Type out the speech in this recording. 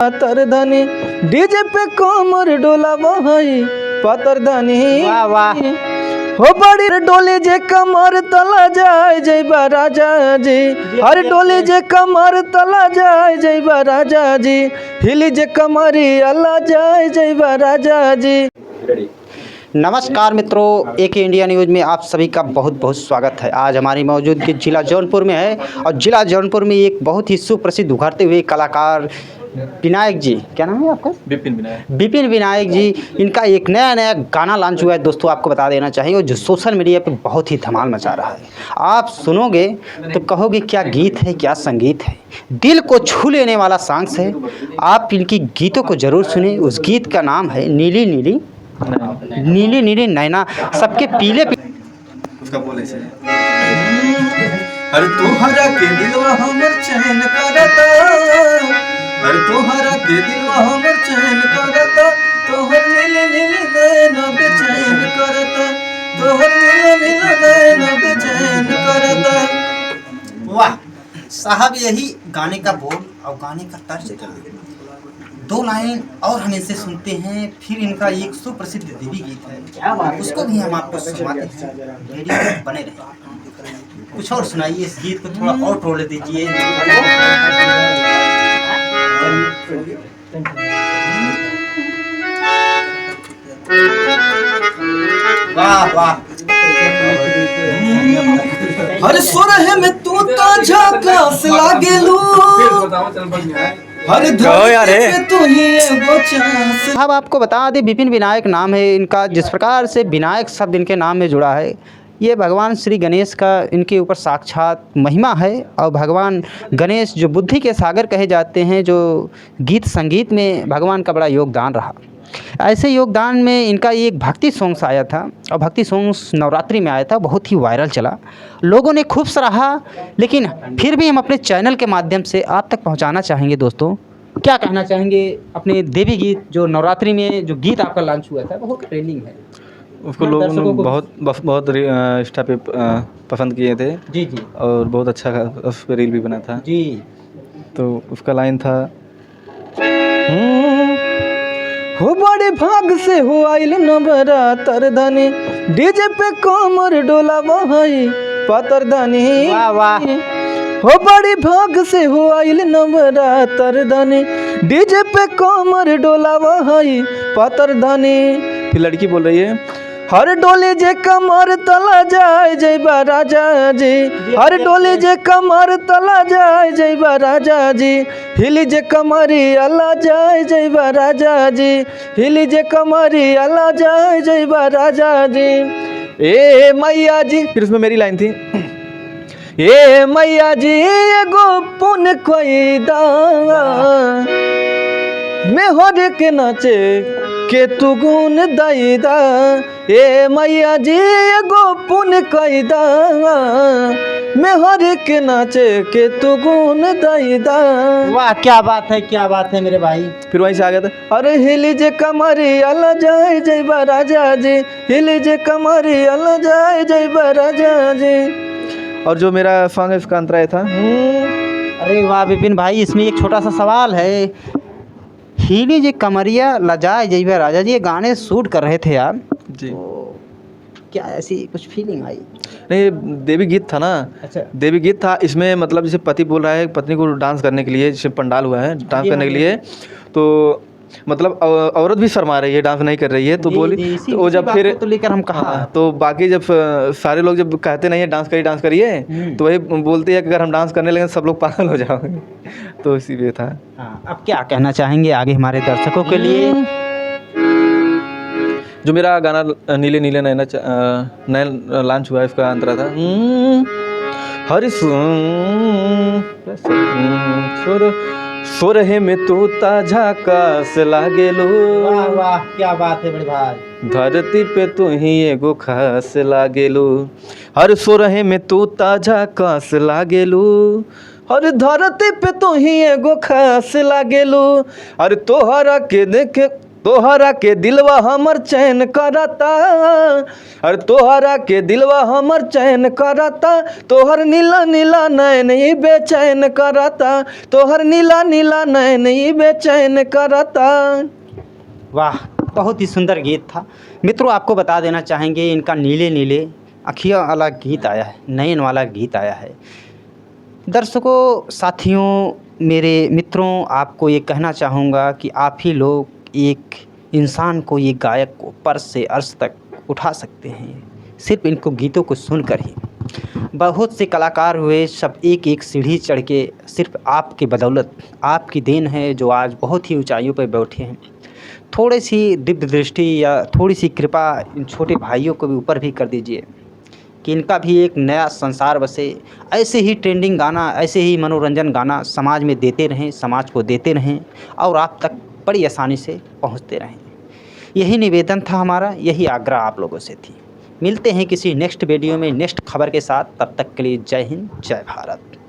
पातर धनी डीजे पे कोमर डोला वही पातर धनी। वाह वाह। हो बड़ी डोली जे कमर तला जाए जयबा राजा जी। हर डोली जे कमर तला जाए जयबा राजा जी। हिली जे कमरी अल्लाह जाए जयबा राजा जी। नमस्कार मित्रों, एक इंडिया न्यूज़ में आप सभी का बहुत बहुत स्वागत है। आज हमारी मौजूदगी जिला जौनपुर में है और जिला जौनपुर में एक बहुत ही सुप्रसिद्ध उभरते हुए कलाकार विनायक जी, क्या नाम है आपका? विपिन विनायक जी। इनका एक नया गाना लॉन्च हुआ है दोस्तों, आपको बता देना चाहिए, जो सोशल मीडिया पे बहुत ही धमाल मचा रहा है। आप सुनोगे तो कहोगे क्या गीत है, क्या संगीत है, दिल को छू लेने वाला सॉन्ग्स है। आप इनकी गीतों को ज़रूर सुने। उस गीत का नाम है नीली नीली नीली नीली नैना सबके पीले उसका बोले से अरे तोहरा के दिलवा हमर चैन करता। अरे तोहरा के दिलवा हमर चैन करता। तोहर नीले नीले नैना बेचैन करता। तोहर नीले नीले नैना बेचैन करता। वाह साहब, यही गाने का बोल और गाने का तर्ज था। दो लाइन और हम इनसे सुनते हैं, फिर इनका एक सुप्रसिद्ध देवी गीत है, उसको भी हम आपको सुनाते हैं। वीडियो में बने रहे। कुछ और सुनाइए, इस गीत को थोड़ा और टोल दीजिए। वाह वाह। हर सुरह में तू ताजा कास लागेलू। अब आपको बता दें, विपिन विनायक नाम है इनका। जिस प्रकार से विनायक शब्द इनके नाम में जुड़ा है, ये भगवान श्री गणेश का इनके ऊपर साक्षात महिमा है। और भगवान गणेश जो बुद्धि के सागर कहे जाते हैं, जो गीत संगीत में भगवान का बड़ा योगदान रहा। ऐसे योगदान में इनका एक भक्ति सॉन्ग्स आया था, और भक्ति सॉन्ग्स नवरात्रि में आया था, बहुत ही वायरल चला, लोगों ने खूब सराहा। लेकिन फिर भी हम अपने चैनल के माध्यम से आप तक पहुंचाना चाहेंगे। दोस्तों, क्या कहना चाहेंगे अपने देवी गीत, जो नवरात्रि में जो गीत आपका लॉन्च हुआ था, बहुत ट्रेंडिंग है, उसको लोगों ने बहुत इंस्टा पे पसंद किए थे जी जी, और बहुत अच्छा उस पर रील भी बना था जी। तो उसका लाइन था, हो बड़े भाग से हो आइल नवरातर धनी डीजे पे कोमर डोला वही पातर धनी। वाह वाह। हो बड़ी भाग से हो आइल नवरातर धनी डीजे पे कोमर डोला वही पातर धनी। फिर लड़की बोल रही है, हर डोले जे कमर तला जाए जयबा राजा जी। हर डोले जे कमर तला जाए जयबा राजा जी। हिली जे कमरी अल्लाह जाए जयबा राजा जी। हिली जे कमरी अल्लाह जाए जयबा राजा जी। ए मैया जी, फिर उसमें मेरी लाइन थी, ए मैया जी एगो पुन कोई दा मैं हो के नाचे के तू गुन दैदा। ए मैया जी एगो पुन कैदा मैं हर के नाचे के तू गुन दैदा। वाह, क्या बात है, क्या बात है मेरे भाई। फिर वहीं से आ गया था, अरे हिली जे कमरी अल्लाह जाए जयबा राजा जी। हिली जे कमरी अल्लाह जाए जयबा राजा जी। और जो मेरा सॉन्ग है उसका अंतराय था। अरे वाह विपिन भाई, इसमें एक छोटा सा सवाल है। हीली जी कमरिया लजाए जयबा राजा जी, ये गाने शूट कर रहे थे आप जी, तो क्या ऐसी कुछ फीलिंग आई? नहीं, देवी गीत था ना। अच्छा, देवी गीत था। इसमें मतलब जैसे पति बोल रहा है पत्नी को डांस करने के लिए, जैसे पंडाल हुआ है डांस करने के लिए, तो मतलब औरत भी शर्मा रही है, डांस नहीं कर रही है, तो बोली तो वो जब फिर तो लेकर हम कहा, तो बाकी जब सारे लोग जब कहते नहीं है डांस करिए, तो वही बोलती है कि अगर हम डांस करने लगे सब लोग पागल हो जाओगे। तो इसी लिए था। हाँ, अब क्या कहना चाहेंगे आगे हमारे दर्शकों के लिए? जो मेरा गाना नीले नीले नैना नया लॉन्च हुआ है, इसका अंतरा था, हरि सोरहे में तू ताजा कास लागेलो। वाह वाह, क्या बात है बड़े भाई। धरती पे तू ही एगो खास लागेलो। हर सोरहे में तू ताजा कास लागेलो। हर धरती पे तू ही एगो खास लागेलू। अरे तोहरा के देखे तोहरा के दिलवा हमर चैन करता, अरे तोहरा के दिलवा हमर चैन करता, तोहर नीला नीला नैन ई बेचैन करता, तोहर नीला नीला नैन ई बेचैन करता। वाह, बहुत ही सुंदर गीत था। मित्रों, आपको बता देना चाहेंगे इनका नीले नीले अखियाँ वाला गीत आया है, नयन वाला गीत आया है। दर्शकों, साथियों, मेरे मित्रों, आपको ये कहना चाहूँगा कि आप ही लोग एक इंसान को, ये गायक को पर से अर्श तक उठा सकते हैं, सिर्फ इनको गीतों को सुनकर ही। बहुत से कलाकार हुए, सब एक एक सीढ़ी चढ़ के सिर्फ आपके बदौलत, आपकी देन है जो आज बहुत ही ऊंचाइयों पर बैठे हैं। थोड़ी सी दिव्य दृष्टि या थोड़ी सी कृपा इन छोटे भाइयों को भी ऊपर भी कर दीजिए कि इनका भी एक नया संसार बसे। ऐसे ही ट्रेंडिंग गाना, ऐसे ही मनोरंजन गाना समाज में देते रहें, समाज को देते रहें और आप तक बड़ी आसानी से पहुंचते रहें। यही निवेदन था हमारा, यही आग्रह आप लोगों से थी। मिलते हैं किसी नेक्स्ट वीडियो में नेक्स्ट खबर के साथ। तब तक के लिए जय हिंद, जय भारत।